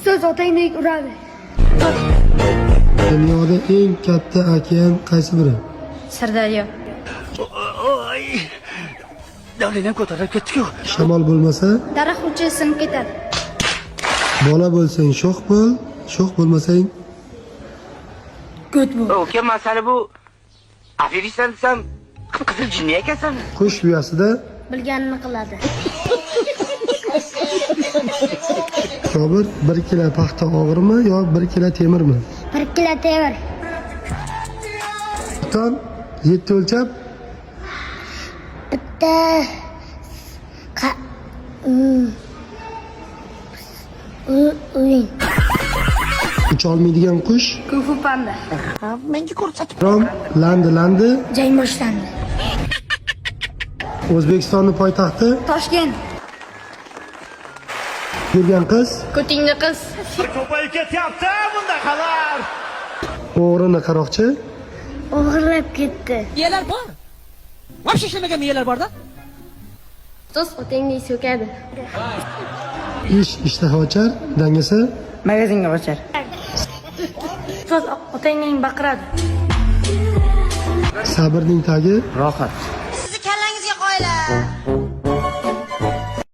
Ustoz otangdek uradi. Dunyoda eng katta okean qaysi biri? Sirdaryo. Oy. Davlenam ko'tarib ketdi-ku. Shamol bo'lmasa, Daraxt uchi sinib ketadi. bola bo'lsang sho'x bo'l, sho'x bo'lmasang Ko't bo'l. Uka, masala bu. Aferisan desam, qizil jinni ekansanmi? qush uyasida Bilganini qiladi. Sobir 1 kilo paxta og'irmi yo 1 kilo temirmi? 1 kilo temir. Ton 7 o'lchab Bitta o'yin. ucholmaydigan qush, Kung fu panda. Menga ko'rsatib. rom landi. Jang boshlandi. O'zbekistonning poytaxti Toshkent. yurgan qiz, Ko'tingni qiz. Ko'payib ketyapti bunda xabar. o'g'rini qaroqchi, O'g'irlab ketdi. Miyalar bor. Вообще ishlamagan miyalar bor-da. Ustoz otangdek so'kadi. ishtaha ochar, dangasa Magazinga ochar. Ustoz otangdek baqiradi. sabrning tagi Rohat. Sizni kallangizga qo'ylar.